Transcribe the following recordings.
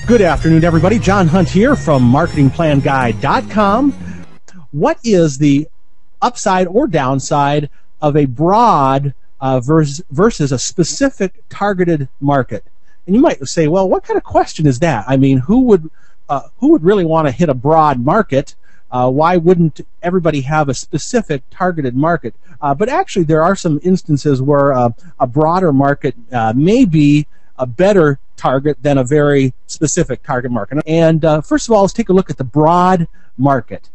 Good afternoon, everybody. John Hunt here from marketingplanguide.com. What is the upside or downside of a broad versus a specific targeted market? And you might say, well, what kind of question is that? I mean, who would really want to hit a broad market? Why wouldn't everybody have a specific targeted market? But actually, there are some instances where a broader market may be a better target than a very specific target market. And first of all, let's take a look at the broad market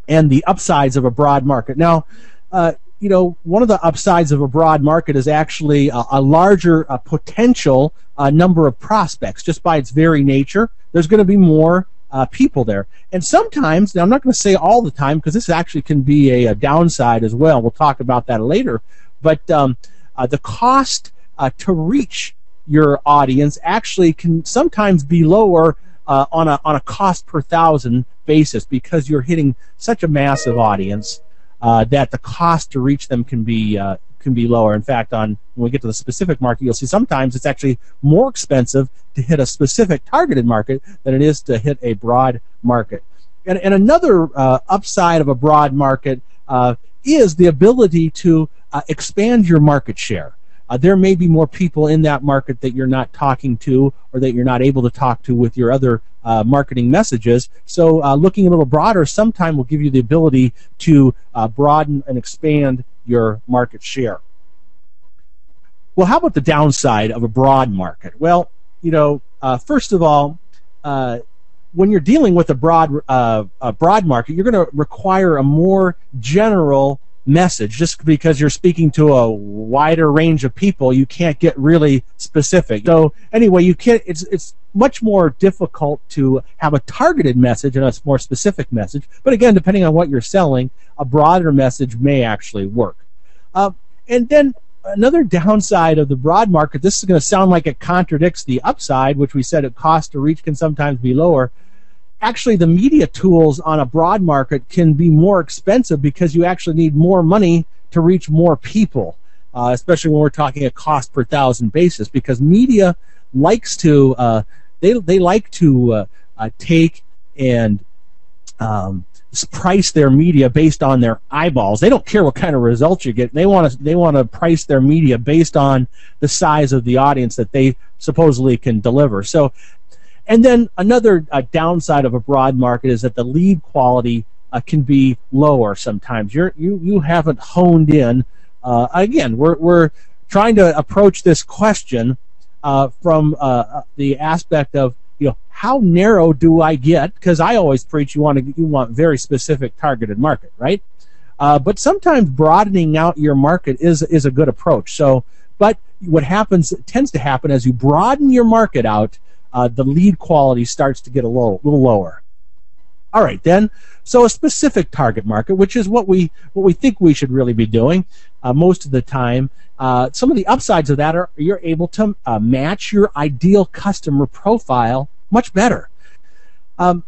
and the upsides of a broad market. Now, one of the upsides of a broad market is actually a larger potential number of prospects. Just by its very nature, there's going to be more people there. And sometimes, now I'm not going to say all the time, because this actually can be a downside as well. We'll talk about that later. But the cost to reach your audience actually can sometimes be lower on a cost per thousand basis, because you're hitting such a massive audience that the cost to reach them can be lower. In fact, when we get to the specific market, you'll see sometimes it's actually more expensive to hit a specific targeted market than it is to hit a broad market. And another upside of a broad market is the ability to expand your market share. There may be more people in that market that you're not talking to, or that you're not able to talk to with your other marketing messages. So looking a little broader sometime will give you the ability to broaden and expand your market share. Well, how about the downside of a broad market? Well, first of all, when you're dealing with a broad market, you're going to require a more general message. Just because you're speaking to a wider range of people, you can't get really specific. So anyway, it's much more difficult to have a targeted message and a more specific message. But again, depending on what you're selling, a broader message may actually work. And then another downside of the broad market, this is going to sound like it contradicts the upside, which we said at cost to reach can sometimes be lower. Actually, the media tools on a broad market can be more expensive because you actually need more money to reach more people, especially when we're talking a cost per thousand basis, because media likes to they like to take and price their media based on their eyeballs. They don't care what kind of results you get. They want to price their media based on the size of the audience that they supposedly can deliver. So. And then another downside of a broad market is that the lead quality can be lower sometimes. You haven't honed in. Again, we're trying to approach this question from the aspect of how narrow do I get? Because I always preach you want very specific targeted market, right? But sometimes broadening out your market is a good approach. So, but what tends to happen as you broaden your market out, the lead quality starts to get a little lower. All right, then. So a specific target market, which is what we think we should really be doing most of the time. Some of the upsides of that are you're able to match your ideal customer profile much better.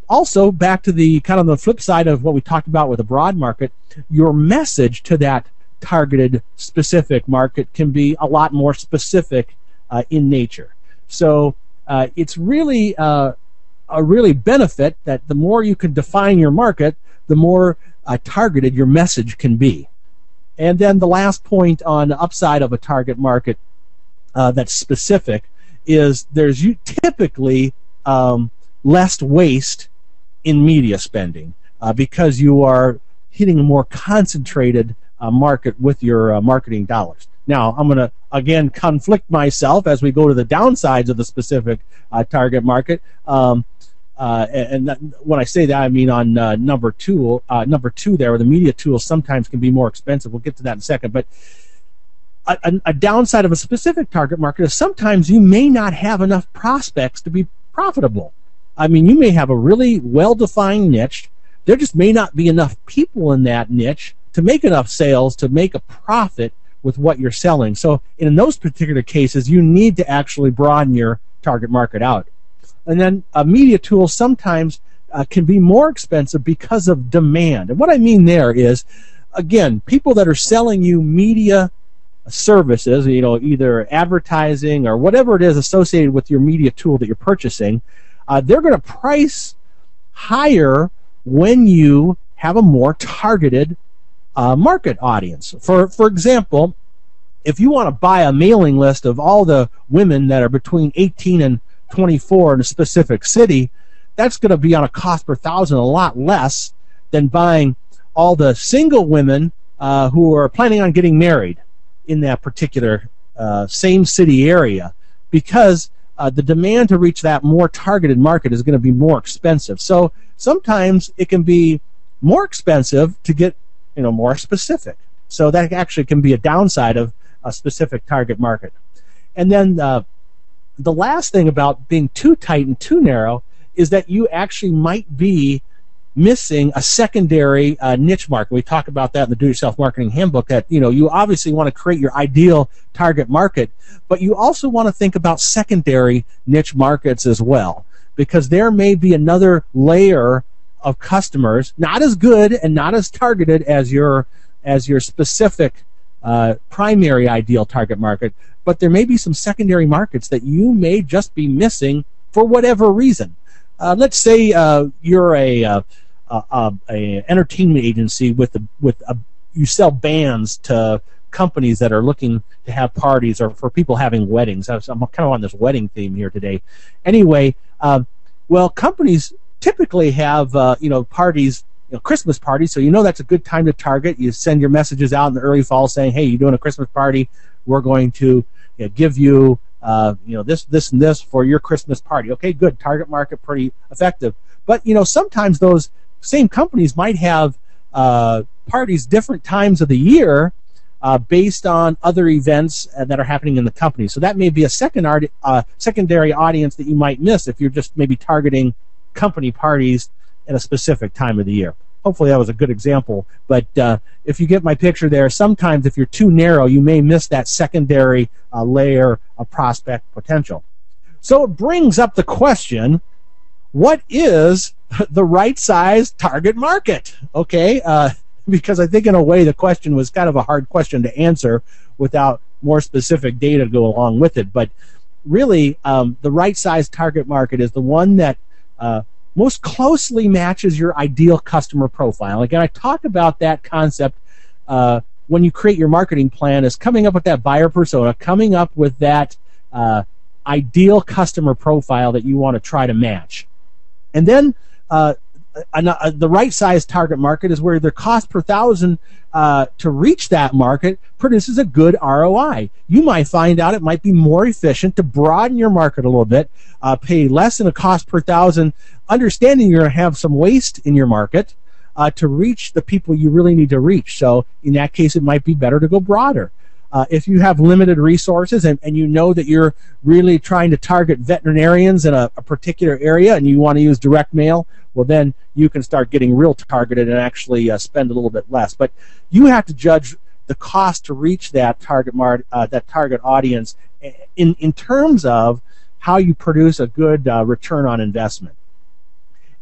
Also, back to the kind of the flip side of what we talked about with a broad market, your message to that targeted specific market can be a lot more specific in nature. So it's really a really benefit that the more you can define your market, the more targeted your message can be. And then the last point on the upside of a target market that's specific is there's typically less waste in media spending because you are hitting a more concentrated market with your marketing dollars. Now, I'm going to, again, conflict myself as we go to the downsides of the specific target market. And when I say that, I mean on number two there, where the media tools sometimes can be more expensive. We'll get to that in a second. But a downside of a specific target market is sometimes you may not have enough prospects to be profitable. I mean, you may have a really well-defined niche. There just may not be enough people in that niche to make enough sales to make a profit with what you're selling. So in those particular cases, you need to actually broaden your target market out. And then media tools sometimes can be more expensive because of demand. And what I mean there is, again, people that are selling you media services, either advertising or whatever it is associated with your media tool that you're purchasing, they're going to price higher when you have a more targeted market audience. For example, if you want to buy a mailing list of all the women that are between 18 and 24 in a specific city, that's going to be on a cost per thousand a lot less than buying all the single women who are planning on getting married in that particular same city area, because the demand to reach that more targeted market is going to be more expensive. So sometimes it can be more expensive to get more specific. So that actually can be a downside of a specific target market. And then the last thing about being too tight and too narrow is that you actually might be missing a secondary niche market. We talk about that in the Do-Yourself Marketing Handbook, that you obviously want to create your ideal target market, but you also want to think about secondary niche markets as well, because there may be another layer of customers, not as good and not as targeted as your specific primary ideal target market, but there may be some secondary markets that you may just be missing for whatever reason. Let's say you're a entertainment agency you sell bands to companies that are looking to have parties, or for people having weddings. I'm kind of on this wedding theme here today. Anyway, well, companies typically have parties, Christmas parties, so that's a good time to target. You send your messages out in the early fall saying, hey, you're doing a Christmas party, we're going to give you this and this for your Christmas party. Okay, good. Target market, pretty effective. But sometimes those same companies might have parties different times of the year based on other events that are happening in the company. So that may be a secondary audience that you might miss if you're just maybe targeting company parties at a specific time of the year. Hopefully that was a good example, but if you get my picture there, sometimes if you're too narrow, you may miss that secondary layer of prospect potential. So it brings up the question, what is the right size target market? Okay, because I think in a way the question was kind of a hard question to answer without more specific data to go along with it, but really the right size target market is the one that most closely matches your ideal customer profile. Again, I talk about that concept when you create your marketing plan, is coming up with that buyer persona, coming up with that ideal customer profile that you want to try to match. And then the right size target market is where the cost per thousand to reach that market produces a good ROI. You might find out it might be more efficient to broaden your market a little bit, pay less than a cost per thousand, understanding you're going to have some waste in your market to reach the people you really need to reach. So in that case, it might be better to go broader. If you have limited resources and you know that you're really trying to target veterinarians in a particular area and you want to use direct mail, well, then you can start getting real targeted and actually spend a little bit less. But you have to judge the cost to reach that target audience in terms of how you produce a good return on investment.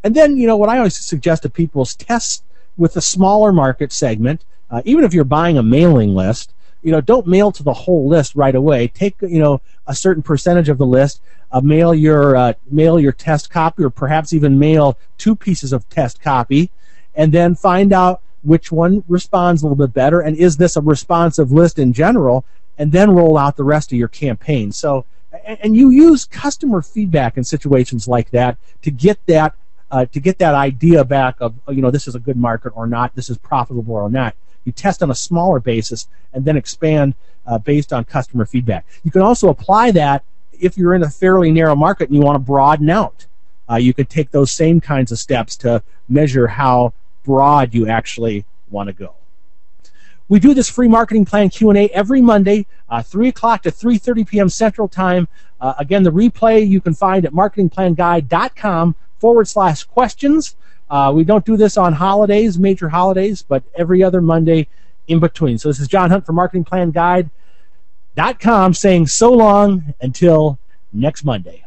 And then, what I always suggest to people is test with a smaller market segment. Even if you're buying a mailing list, don't mail to the whole list right away. Take, a certain percentage of the list, mail your test copy, or perhaps even mail 2 pieces of test copy, and then find out which one responds a little bit better, and is this a responsive list in general, and then roll out the rest of your campaign. So, and you use customer feedback in situations like that to get that idea back of, this is a good market or not, this is profitable or not. You test on a smaller basis and then expand based on customer feedback. You can also apply that if you're in a fairly narrow market and you want to broaden out. You could take those same kinds of steps to measure how broad you actually want to go. We do this free marketing plan Q&A every Monday, 3 o'clock to 3:30 p.m. Central Time. Again, the replay you can find at marketingplanguide.com/questions. We don't do this on holidays, major holidays, but every other Monday in between. So this is John Hunt from marketingplanguide.com saying so long until next Monday.